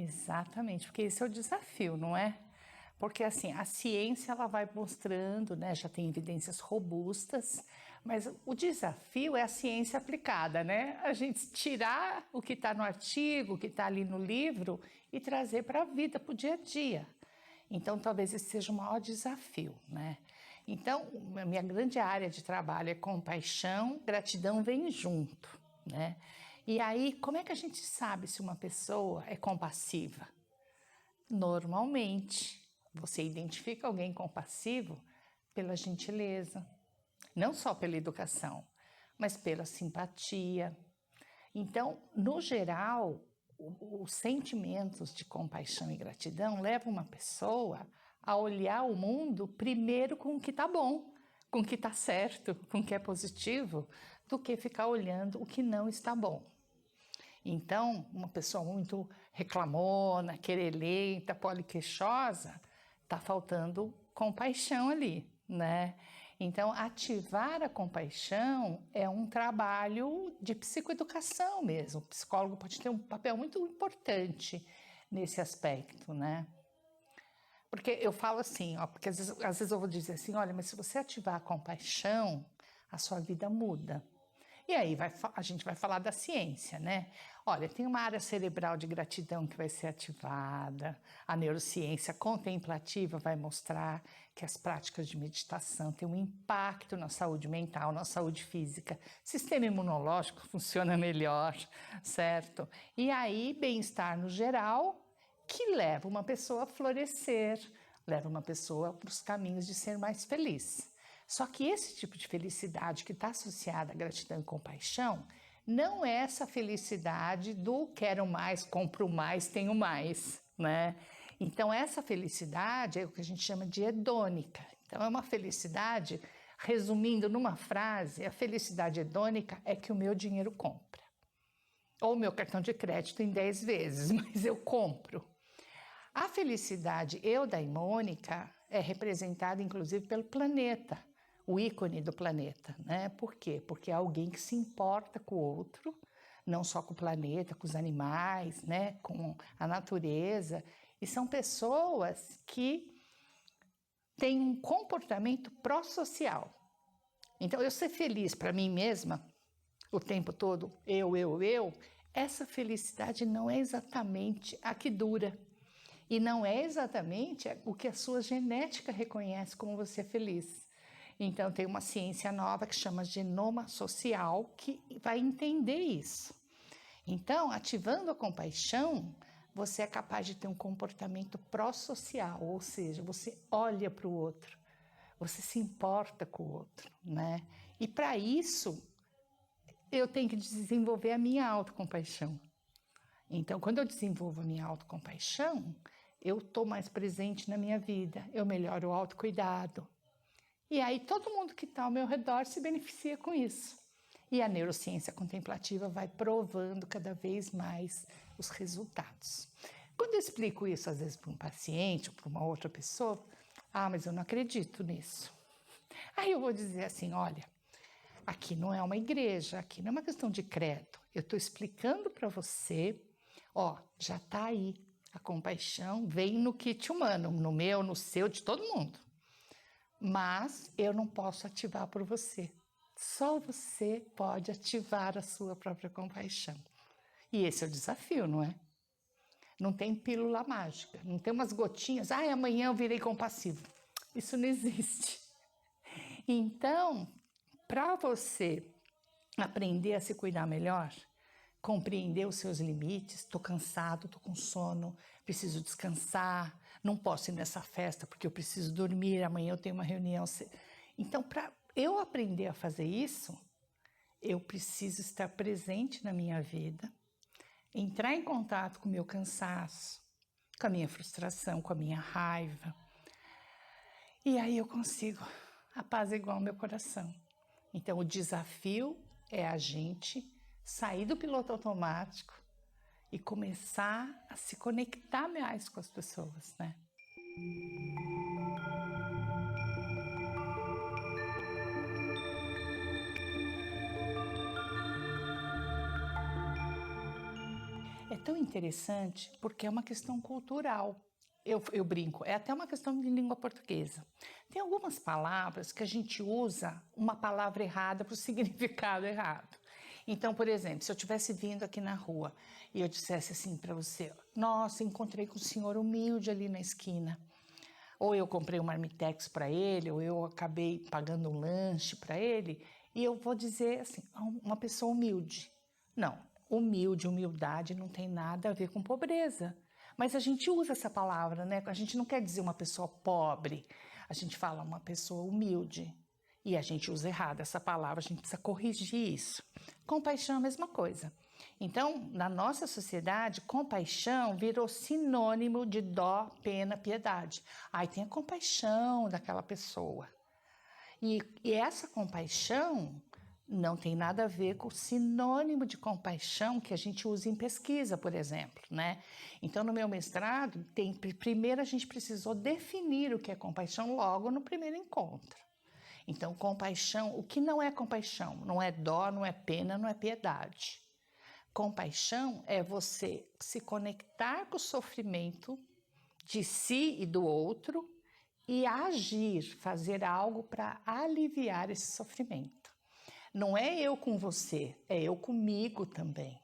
Exatamente, porque esse é o desafio, não é? Porque assim, a ciência ela vai mostrando, né, já tem evidências robustas, mas o desafio é a ciência aplicada, né? A gente tirar o que está no artigo, o que está ali no livro e trazer para a vida, para o dia a dia. Então, talvez esse seja o maior desafio, né? Então, a minha grande área de trabalho é compaixão, gratidão vem junto, né? E aí, como é que a gente sabe se uma pessoa é compassiva? Normalmente, você identifica alguém compassivo pela gentileza, não só pela educação, mas pela simpatia. Então, no geral, os sentimentos de compaixão e gratidão levam uma pessoa a olhar o mundo primeiro com o que está bom, com o que está certo, com o que é positivo, do que ficar olhando o que não está bom. Então, uma pessoa muito reclamona, querelenta, poliqueixosa, está faltando compaixão ali, né? Então, ativar a compaixão é um trabalho de psicoeducação mesmo. O psicólogo pode ter um papel muito importante nesse aspecto, né? Porque eu falo assim, ó, porque às vezes eu vou dizer assim, olha, mas se você ativar a compaixão, a sua vida muda. E aí a gente vai falar da ciência, né? Olha, tem uma área cerebral de gratidão que vai ser ativada, a neurociência contemplativa vai mostrar que as práticas de meditação têm um impacto na saúde mental, na saúde física, sistema imunológico funciona melhor, certo? E aí, bem-estar no geral, que leva uma pessoa a florescer, leva uma pessoa para os caminhos de ser mais feliz. Só que esse tipo de felicidade que está associada à gratidão e compaixão não é essa felicidade do quero mais, compro mais, tenho mais, né? Então essa felicidade é o que a gente chama de hedônica. Então é uma felicidade, resumindo numa frase, a felicidade hedônica é que o meu dinheiro compra. Ou o meu cartão de crédito em 10 vezes, mas eu compro. A felicidade eudaimônica é representada inclusive pelo planeta, o ícone do planeta, né? Por quê? Porque é alguém que se importa com o outro, não só com o planeta, com os animais, né? Com a natureza, e são pessoas que têm um comportamento pró-social. Então, eu ser feliz para mim mesma, o tempo todo, essa felicidade não é exatamente a que dura. E não é exatamente o que a sua genética reconhece como você é feliz. Então, tem uma ciência nova que chama genoma social que vai entender isso. Então, ativando a compaixão, você é capaz de ter um comportamento pró-social, ou seja, você olha para o outro, você se importa com o outro, né? E para isso, eu tenho que desenvolver a minha autocompaixão. Então, quando eu desenvolvo a minha autocompaixão, eu estou mais presente na minha vida, eu melhoro o autocuidado. E aí todo mundo que está ao meu redor se beneficia com isso. E a neurociência contemplativa vai provando cada vez mais os resultados. Quando eu explico isso, às vezes, para um paciente ou para uma outra pessoa, mas eu não acredito nisso. Aí eu vou dizer assim, olha, aqui não é uma igreja, aqui não é uma questão de credo. Eu estou explicando para você, já está aí. A compaixão vem no kit humano, no meu, no seu, de todo mundo. Mas eu não posso ativar por você. Só você pode ativar a sua própria compaixão. E esse é o desafio, não é? Não tem pílula mágica, não tem umas gotinhas, amanhã eu virei compassivo. Isso não existe. Então, para você aprender a se cuidar melhor, compreender os seus limites, estou cansado, estou com sono, preciso descansar, não posso ir nessa festa porque eu preciso dormir, amanhã eu tenho uma reunião. Então, para eu aprender a fazer isso, eu preciso estar presente na minha vida, entrar em contato com o meu cansaço, com a minha frustração, com a minha raiva. E aí eu consigo apaziguar o meu coração. Então, o desafio é a gente sair do piloto automático e começar a se conectar mais com as pessoas, né? É tão interessante porque é uma questão cultural. Eu brinco, é até uma questão de língua portuguesa. Tem algumas palavras que a gente usa uma palavra errada para o significado errado. Então, por exemplo, se eu estivesse vindo aqui na rua e eu dissesse assim para você: nossa, encontrei com um senhor humilde ali na esquina. Ou eu comprei um marmitex para ele, ou eu acabei pagando um lanche para ele, e eu vou dizer assim, uma pessoa humilde. Não, humilde, humildade não tem nada a ver com pobreza. Mas a gente usa essa palavra, né? A gente não quer dizer uma pessoa pobre, a gente fala uma pessoa humilde. E a gente usa errado essa palavra, a gente precisa corrigir isso. Compaixão é a mesma coisa. Então, na nossa sociedade, compaixão virou sinônimo de dó, pena, piedade. Aí tem a compaixão daquela pessoa. E essa compaixão não tem nada a ver com o sinônimo de compaixão que a gente usa em pesquisa, por exemplo, né? Então, no meu mestrado, primeiro a gente precisou definir o que é compaixão logo no primeiro encontro. Então, compaixão, o que não é compaixão? Não é dó, não é pena, não é piedade. Compaixão é você se conectar com o sofrimento de si e do outro e agir, fazer algo para aliviar esse sofrimento. Não é eu com você, é eu comigo também.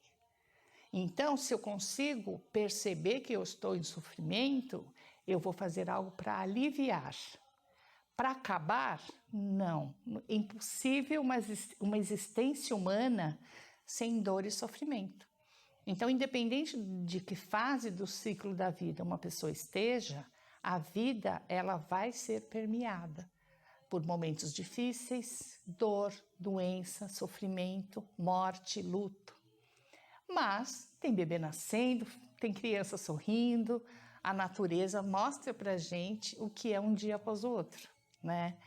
Então, se eu consigo perceber que eu estou em sofrimento, eu vou fazer algo para aliviar. Para acabar, não. É impossível uma existência humana sem dor e sofrimento. Então, independente de que fase do ciclo da vida uma pessoa esteja, a vida ela vai ser permeada por momentos difíceis, dor, doença, sofrimento, morte, luto. Mas tem bebê nascendo, tem criança sorrindo, a natureza mostra pra gente o que é um dia após o outro, né?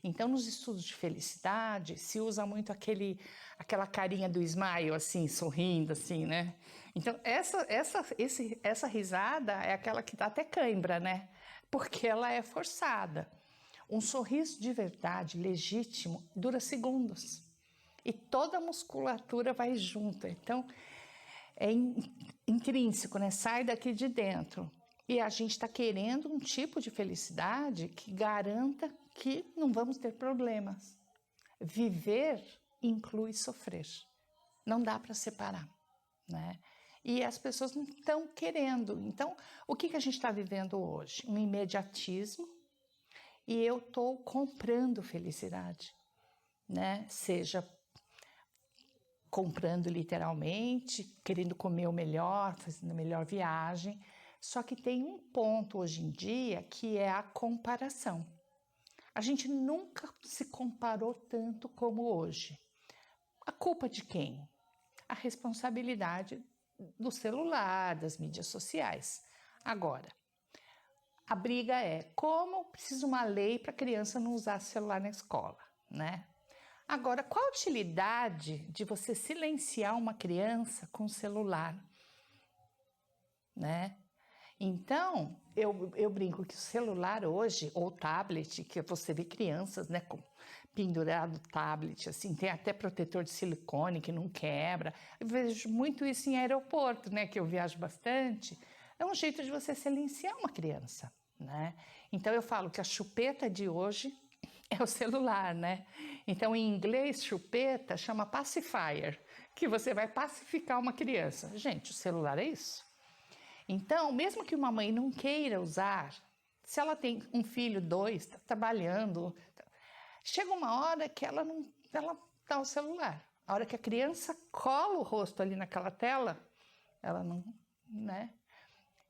Então, nos estudos de felicidade, se usa muito aquela carinha do smile, assim, sorrindo, assim, né? Então, essa risada é aquela que dá até cãibra, né? Porque ela é forçada. Um sorriso de verdade, legítimo, dura segundos. E toda a musculatura vai junto. Então, é intrínseco, né? Sai daqui de dentro. E a gente está querendo um tipo de felicidade que garanta que não vamos ter problemas. Viver inclui sofrer. Não dá para separar, né? E as pessoas não estão querendo. Então, o que a gente está vivendo hoje? Um imediatismo e eu estou comprando felicidade, né? Seja comprando literalmente, querendo comer o melhor, fazendo a melhor viagem. Só que tem um ponto hoje em dia que é a comparação. A gente nunca se comparou tanto como hoje. A culpa de quem? A responsabilidade do celular, das mídias sociais. Agora, a briga é como precisa uma lei para a criança não usar celular na escola, né? Agora, qual a utilidade de você silenciar uma criança com celular, né? Então, eu brinco que o celular hoje, ou tablet, que você vê crianças, né, pendurado tablet, assim, tem até protetor de silicone que não quebra. Eu vejo muito isso em aeroporto, né, que eu viajo bastante. É um jeito de você silenciar uma criança, né? Então, eu falo que a chupeta de hoje é o celular, né? Então, em inglês, chupeta chama pacifier, que você vai pacificar uma criança. Gente, o celular é isso. Então, mesmo que uma mãe não queira usar, se ela tem um filho, dois, está trabalhando, chega uma hora que ela dá o celular. A hora que a criança cola o rosto ali naquela tela, ela não, né?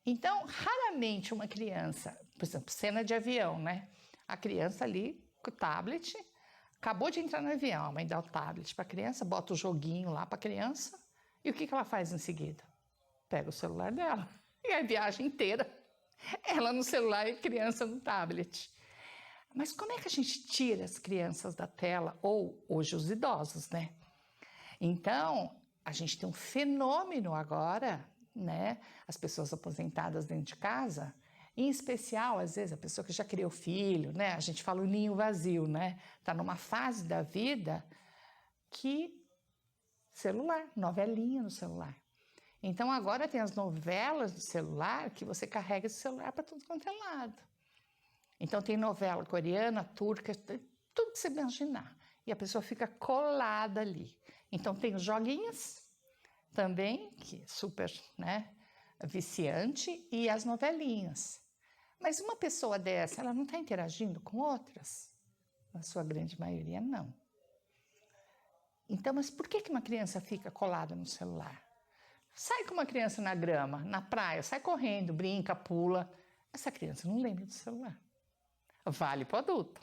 Então, raramente uma criança, por exemplo, cena de avião, né? A criança ali com o tablet, acabou de entrar no avião, a mãe dá o tablet para a criança, bota o joguinho lá para a criança, e o que ela faz em seguida? Pega o celular dela. E a viagem inteira, ela no celular e a criança no tablet. Mas como é que a gente tira as crianças da tela? Ou hoje os idosos, né? Então, a gente tem um fenômeno agora, né? As pessoas aposentadas dentro de casa, em especial, às vezes, a pessoa que já criou filho, né? A gente fala o ninho vazio, né? Tá numa fase da vida que celular, novelinha no celular. Então agora tem as novelas do celular que você carrega esse celular para tudo quanto é lado. Então tem novela coreana, turca, tudo que você imaginar. E a pessoa fica colada ali. Então tem os joguinhos também, que é super, né, viciante, e as novelinhas. Mas uma pessoa dessa, ela não está interagindo com outras? Na sua grande maioria, não. Então, mas por que uma criança fica colada no celular? Sai com uma criança na grama, na praia, sai correndo, brinca, pula. Essa criança não lembra do celular. Vale para o adulto.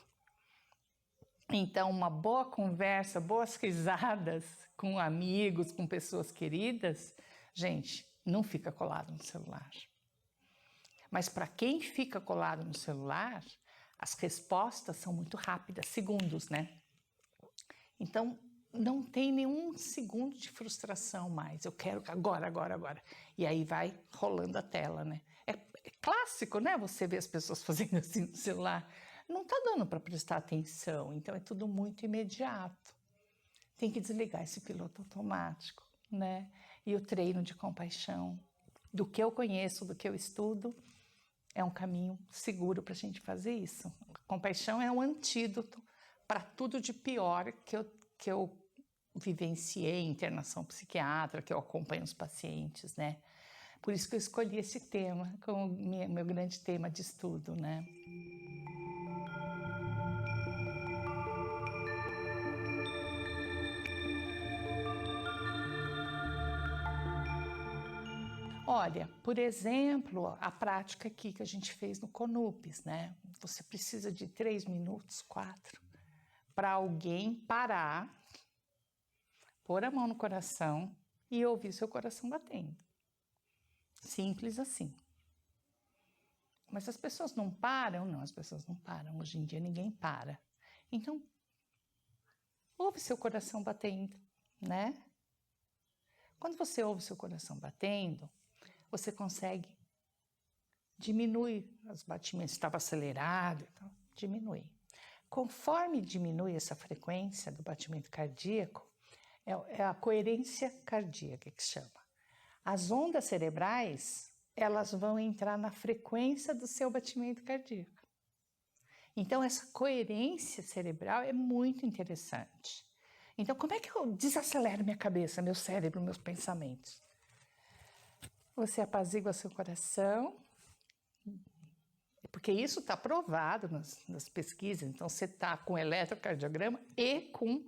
Então, uma boa conversa, boas risadas com amigos, com pessoas queridas, gente, não fica colado no celular. Mas para quem fica colado no celular, as respostas são muito rápidas, segundos, né? Então, não tem nenhum segundo de frustração mais. Eu quero agora, agora, agora. E aí vai rolando a tela, né? É clássico, né? Você vê as pessoas fazendo assim no celular. Não tá dando para prestar atenção, então é tudo muito imediato. Tem que desligar esse piloto automático, né? E o treino de compaixão, do que eu conheço, do que eu estudo, é um caminho seguro para a gente fazer isso. A compaixão é um antídoto para tudo de pior que eu vivenciei em internação psiquiátrica, que eu acompanho os pacientes, né? Por isso que eu escolhi esse tema como meu grande tema de estudo, né? Olha, por exemplo, a prática aqui que a gente fez no CONUPES, né? Você precisa de 3 minutos, 4, para alguém parar, pôr a mão no coração e ouvir seu coração batendo. Simples assim. Mas as pessoas não param? Não, as pessoas não param. Hoje em dia ninguém para. Então, ouve seu coração batendo, né? Quando você ouve seu coração batendo, você consegue diminuir os batimentos. Estava acelerado, então diminui. Conforme diminui essa frequência do batimento cardíaco, é a coerência cardíaca que chama. As ondas cerebrais, elas vão entrar na frequência do seu batimento cardíaco. Então, essa coerência cerebral é muito interessante. Então, como é que eu desacelero minha cabeça, meu cérebro, meus pensamentos? Você apazigua seu coração, porque isso está provado nas pesquisas. Então, você está com o eletrocardiograma e com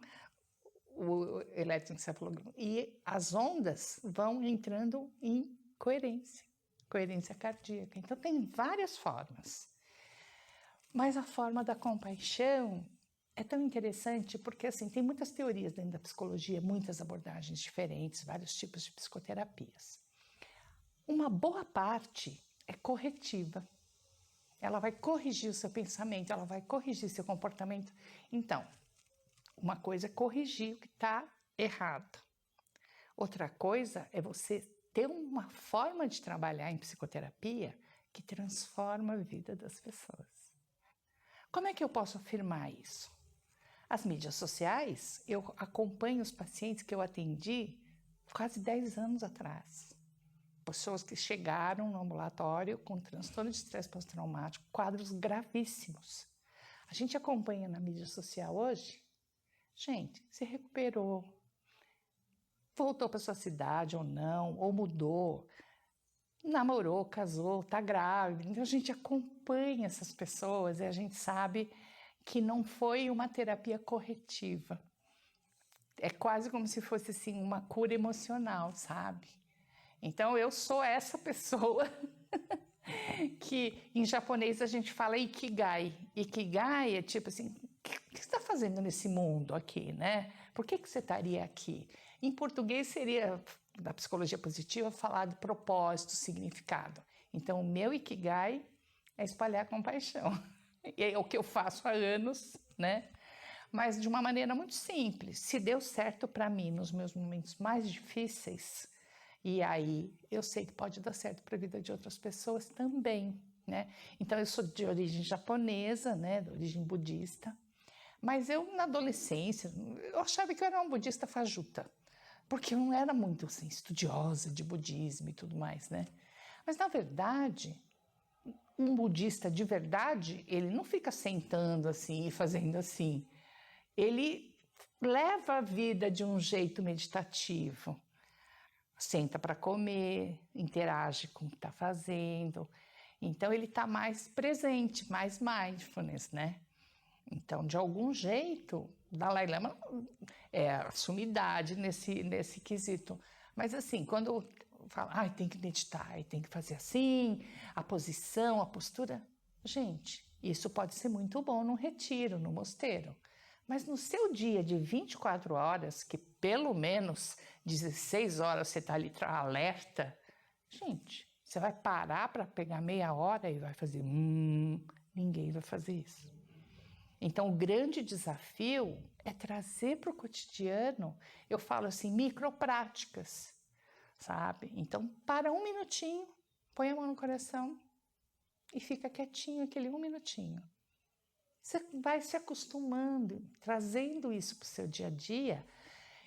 o eletroencefalograma. E as ondas vão entrando em coerência cardíaca. Então, tem várias formas. Mas a forma da compaixão é tão interessante porque, assim, tem muitas teorias dentro da psicologia, muitas abordagens diferentes, vários tipos de psicoterapias. Uma boa parte é corretiva. Ela vai corrigir o seu pensamento, ela vai corrigir seu comportamento. Então, uma coisa é corrigir o que está errado. Outra coisa é você ter uma forma de trabalhar em psicoterapia que transforma a vida das pessoas. Como é que eu posso afirmar isso? As mídias sociais, eu acompanho os pacientes que eu atendi quase 10 anos atrás. Pessoas que chegaram no ambulatório com transtorno de estresse pós-traumático, quadros gravíssimos. A gente acompanha na mídia social hoje, gente, se recuperou, voltou para sua cidade ou não, ou mudou, namorou, casou, está grávida. Então a gente acompanha essas pessoas e a gente sabe que não foi uma terapia corretiva. É quase como se fosse assim uma cura emocional, sabe? Então eu sou essa pessoa que em japonês a gente fala ikigai. Ikigai é tipo assim, o que você está fazendo nesse mundo aqui, né? Por que você estaria aqui? Em português seria, da psicologia positiva, falar de propósito, significado. Então o meu ikigai é espalhar compaixão. E é o que eu faço há anos, né? Mas de uma maneira muito simples. Se deu certo para mim nos meus momentos mais difíceis, e aí eu sei que pode dar certo para a vida de outras pessoas também, né? Então eu sou de origem japonesa, né? De origem budista. Mas eu, na adolescência, eu achava que eu era uma budista fajuta. porque eu não era muito assim, estudiosa de budismo e tudo mais, né? Mas, na verdade, um budista de verdade, ele não fica sentando assim e fazendo assim. Ele leva a vida de um jeito meditativo. Senta para comer, interage com o que está fazendo. Então, ele está mais presente, mais mindfulness, né? Então, de algum jeito, Dalai Lama é a sumidade nesse quesito. Mas assim, quando fala, tem que meditar, tem que fazer assim, a posição, a postura. Gente, isso pode ser muito bom num retiro, no mosteiro. Mas no seu dia de 24 horas, que pelo menos 16 horas você está ali alerta, gente, você vai parar para pegar meia hora e vai fazer, ninguém vai fazer isso. Então, o grande desafio é trazer para o cotidiano, eu falo assim, micropráticas, sabe? Então, para um minutinho, põe a mão no coração e fica quietinho aquele um minutinho. Você vai se acostumando, trazendo isso para o seu dia a dia,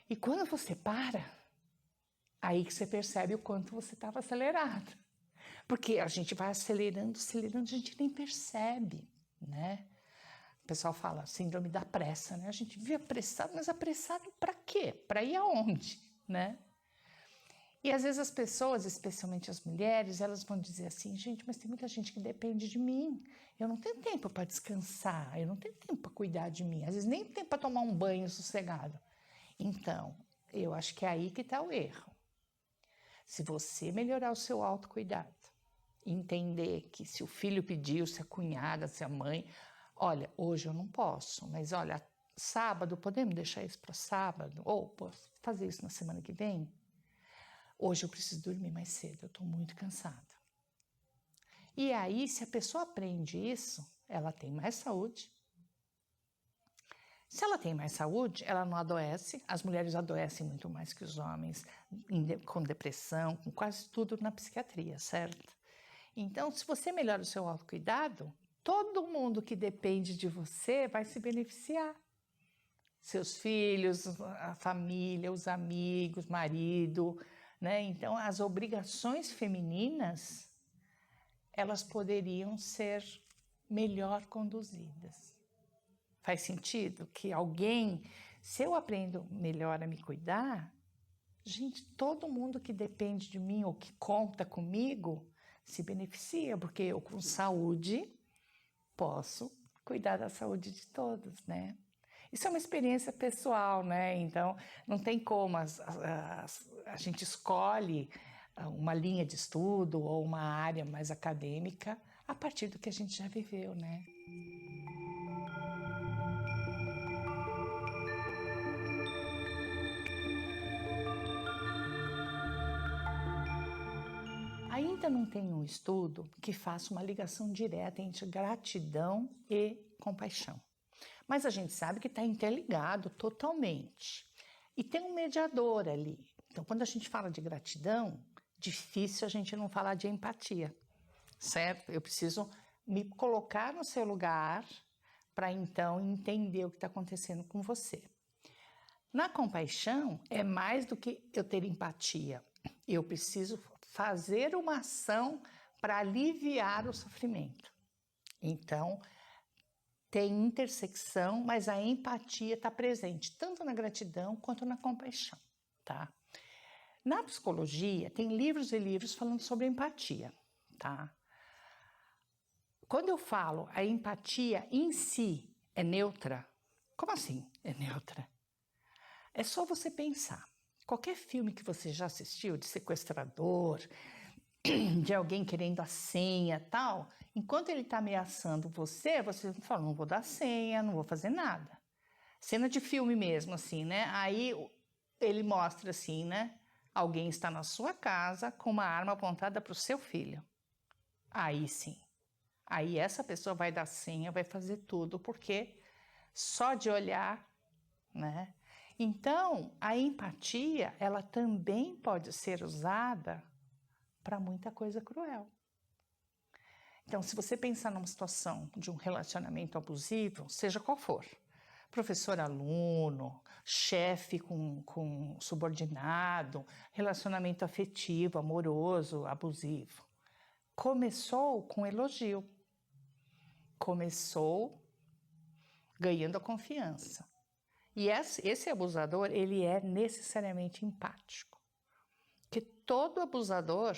e quando você para, aí que você percebe o quanto você estava acelerado. Porque a gente vai acelerando, a gente nem percebe, né? O pessoal fala síndrome da pressa, né? A gente vive apressado, mas apressado para quê? Para ir aonde, né? E às vezes as pessoas, especialmente as mulheres, elas vão dizer assim, gente, mas tem muita gente que depende de mim. Eu não tenho tempo para descansar, eu não tenho tempo para cuidar de mim. Às vezes nem tempo para tomar um banho sossegado. Então, eu acho que é aí que está o erro. Se você melhorar o seu autocuidado, entender que se o filho pediu, se a cunhada, se a mãe, olha, hoje eu não posso, mas olha, sábado, podemos deixar isso para sábado? Ou posso fazer isso na semana que vem? Hoje eu preciso dormir mais cedo, eu estou muito cansada. E aí, se a pessoa aprende isso, ela tem mais saúde. Se ela tem mais saúde, ela não adoece. As mulheres adoecem muito mais que os homens, com depressão, com quase tudo na psiquiatria, certo? Então, se você melhora o seu autocuidado, todo mundo que depende de você vai se beneficiar. Seus filhos, a família, os amigos, marido, né? Então, as obrigações femininas, elas poderiam ser melhor conduzidas. Faz sentido que alguém, se eu aprendo melhor a me cuidar, gente, todo mundo que depende de mim ou que conta comigo se beneficia, porque eu com saúde posso cuidar da saúde de todos, né? Isso é uma experiência pessoal, né? Então, não tem como, a gente escolhe uma linha de estudo ou uma área mais acadêmica a partir do que a gente já viveu, né? Ainda não tem um estudo que faça uma ligação direta entre gratidão e compaixão. Mas a gente sabe que está interligado totalmente. E tem um mediador ali. Então, quando a gente fala de gratidão, difícil a gente não falar de empatia, certo? Eu preciso me colocar no seu lugar para então entender o que está acontecendo com você. Na compaixão, é mais do que eu ter empatia. Eu preciso fazer uma ação para aliviar o sofrimento. Então, tem intersecção, mas a empatia está presente, tanto na gratidão quanto na compaixão, tá? Na psicologia, tem livros e livros falando sobre empatia, tá? Quando eu falo a empatia em si é neutra, como assim é neutra? É só você pensar. Qualquer filme que você já assistiu de sequestrador, de alguém querendo a senha, tal, enquanto ele está ameaçando você, você fala, não vou dar senha, não vou fazer nada. Cena de filme mesmo, assim, né? Aí ele mostra assim, né? Alguém está na sua casa com uma arma apontada para o seu filho. Aí sim. Aí essa pessoa vai dar senha, vai fazer tudo, porque só de olhar, né? Então, a empatia, ela também pode ser usada para muita coisa cruel. Então, se você pensar numa situação de um relacionamento abusivo, seja qual for, professor-aluno, chefe com subordinado, relacionamento afetivo, amoroso, abusivo. Começou com elogio, começou ganhando a confiança. E esse abusador, ele é necessariamente empático. Porque todo abusador,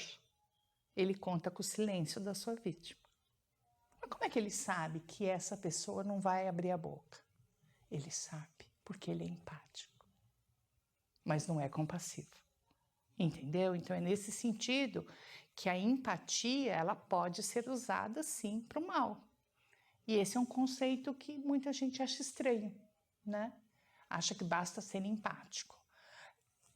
ele conta com o silêncio da sua vítima. Mas como é que ele sabe que essa pessoa não vai abrir a boca? Ele sabe, porque ele é empático, mas não é compassivo. Entendeu? Então é nesse sentido que a empatia, ela pode ser usada sim para o mal. E esse é um conceito que muita gente acha estranho, né? Acha que basta ser empático.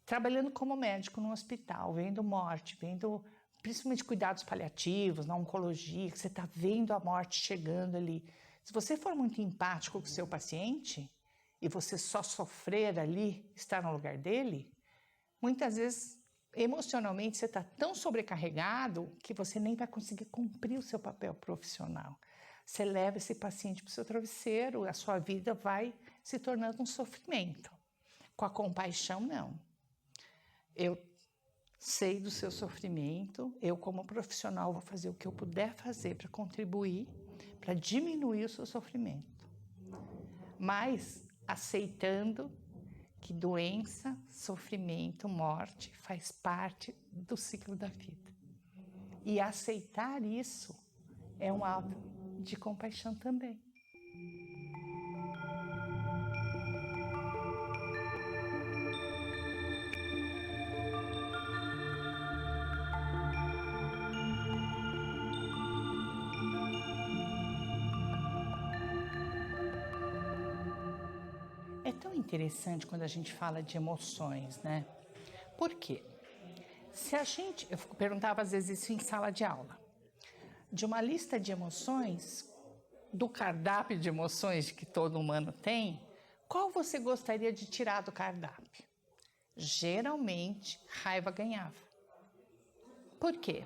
Trabalhando como médico no hospital, vendo morte, vendo principalmente cuidados paliativos, na oncologia, que você está vendo a morte chegando ali. Se você for muito empático com o seu paciente e você só sofrer ali, estar no lugar dele, muitas vezes, emocionalmente, você está tão sobrecarregado que você nem vai conseguir cumprir o seu papel profissional. Você leva esse paciente para o seu travesseiro, a sua vida vai se tornando um sofrimento. Com a compaixão, não. Eu sei do seu sofrimento, eu como profissional vou fazer o que eu puder fazer para contribuir, para diminuir o seu sofrimento. Mas aceitando que doença, sofrimento, morte faz parte do ciclo da vida. E aceitar isso é um ato de compaixão também. É tão interessante quando a gente fala de emoções, né? Por quê? Eu perguntava às vezes isso em sala de aula, de uma lista de emoções, do cardápio de emoções que todo humano tem, qual você gostaria de tirar do cardápio? Geralmente, raiva ganhava. Por quê?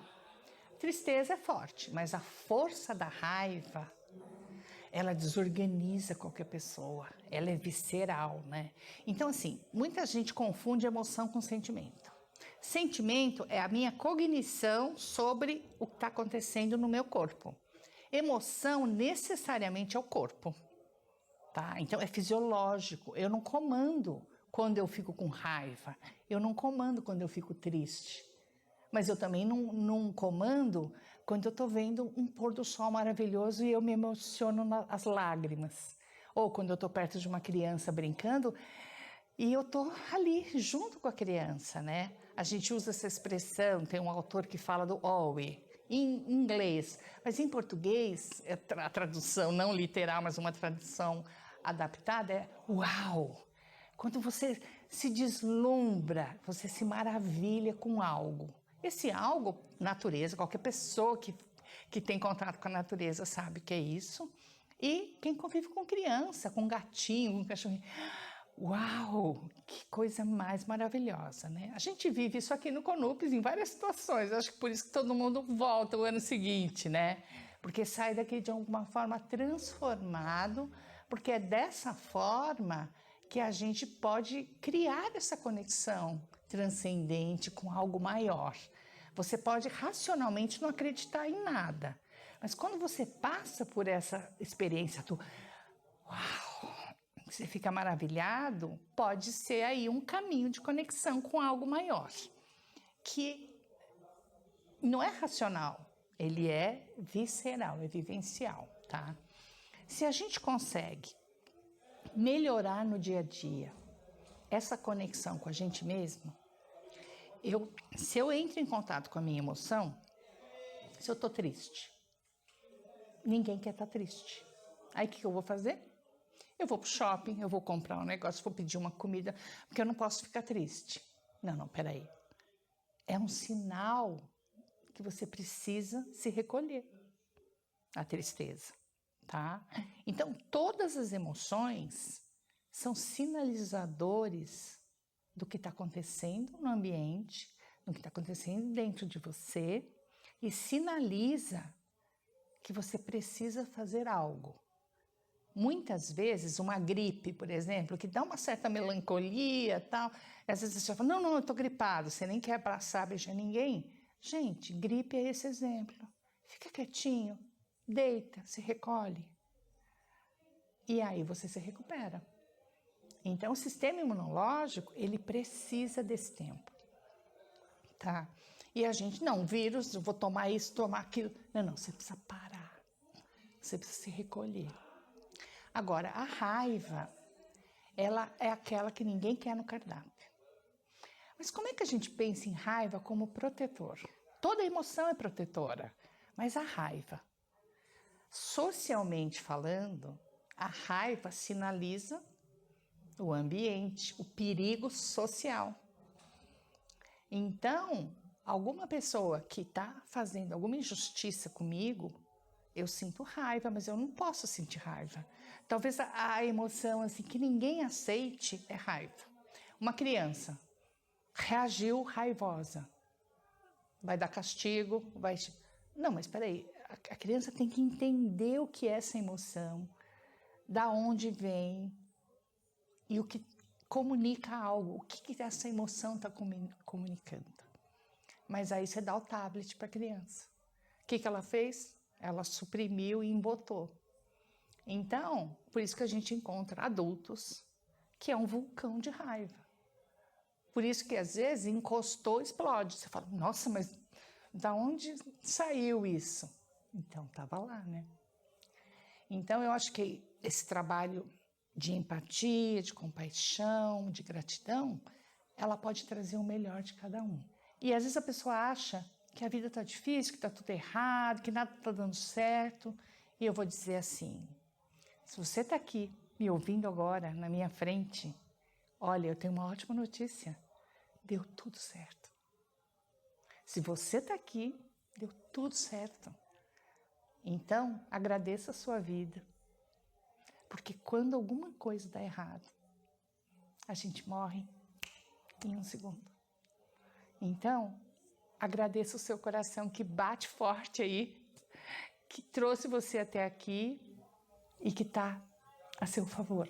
Tristeza é forte, mas a força da raiva, ela desorganiza qualquer pessoa, ela é visceral, né? Então, assim, muita gente confunde emoção com sentimento. Sentimento é a minha cognição sobre o que está acontecendo no meu corpo. Emoção necessariamente é o corpo, tá? Então é fisiológico. Eu não comando quando eu fico com raiva, eu não comando quando eu fico triste, mas eu também não comando quando eu estou vendo um pôr do sol maravilhoso e eu me emociono nas lágrimas, ou quando eu estou perto de uma criança brincando e eu estou ali junto com a criança, né? A gente usa essa expressão, tem um autor que fala do always, em inglês, mas em português, a tradução não literal, mas uma tradução adaptada é uau! Quando você se deslumbra, você se maravilha com algo. Esse algo, natureza, qualquer pessoa que tem contato com a natureza sabe o que é isso. E quem convive com criança, com gatinho, com cachorrinho, uau, que coisa mais maravilhosa, né? A gente vive isso aqui no Conupes em várias situações, acho que por isso que todo mundo volta o ano seguinte, né? Porque sai daqui de alguma forma transformado, porque é dessa forma que a gente pode criar essa conexão transcendente com algo maior. Você pode racionalmente não acreditar em nada, mas quando você passa por essa experiência do uau, você fica maravilhado, pode ser aí um caminho de conexão com algo maior, que não é racional, ele é visceral, é vivencial, tá? Se a gente consegue melhorar no dia a dia essa conexão com a gente mesmo, se eu entro em contato com a minha emoção, se eu tô triste, ninguém quer estar triste. Aí o que eu vou fazer? Eu vou pro shopping, eu vou comprar um negócio, vou pedir uma comida, porque eu não posso ficar triste. Não, peraí. É um sinal que você precisa se recolher, a tristeza, tá? Então, todas as emoções são sinalizadores do que está acontecendo no ambiente, do que está acontecendo dentro de você, e sinaliza que você precisa fazer algo Muitas vezes, uma gripe, por exemplo, que dá uma certa melancolia e tal, às vezes você fala, não, eu tô gripado, você nem quer abraçar, beijar ninguém. Gente, gripe é esse exemplo. Fica quietinho, deita, se recolhe. E aí você se recupera. Então, o sistema imunológico, ele precisa desse tempo, tá? E a gente, não, vírus, eu vou tomar isso, tomar aquilo. Não, você precisa parar. Você precisa se recolher. Agora, a raiva, ela é aquela que ninguém quer no cardápio. Mas como é que a gente pensa em raiva como protetor? Toda emoção é protetora, mas a raiva, socialmente falando, a raiva sinaliza o ambiente, o perigo social. Então, alguma pessoa que está fazendo alguma injustiça comigo, eu sinto raiva, mas eu não posso sentir raiva. Talvez a emoção assim, que ninguém aceite é raiva. Uma criança reagiu raivosa. Vai dar castigo, vai... Não, mas espera aí, a criança tem que entender o que é essa emoção, da onde vem e o que comunica algo, o que essa emoção está comunicando. Mas aí você dá o tablet para a criança. O que ela fez? Ela suprimiu e embotou. Então, por isso que a gente encontra adultos que é um vulcão de raiva. Por isso que às vezes encostou, explode. Você fala, nossa, mas da onde saiu isso? Então, estava lá, né? Então, eu acho que esse trabalho de empatia, de compaixão, de gratidão, ela pode trazer o melhor de cada um. E às vezes a pessoa acha que a vida está difícil, que está tudo errado, que nada está dando certo. E eu vou dizer assim, se você está aqui me ouvindo agora, na minha frente, olha, eu tenho uma ótima notícia, deu tudo certo. Se você está aqui, deu tudo certo. Então, agradeça a sua vida. Porque quando alguma coisa dá errado, a gente morre em 1 segundo. Então, agradeça o seu coração que bate forte aí, que trouxe você até aqui e que está a seu favor.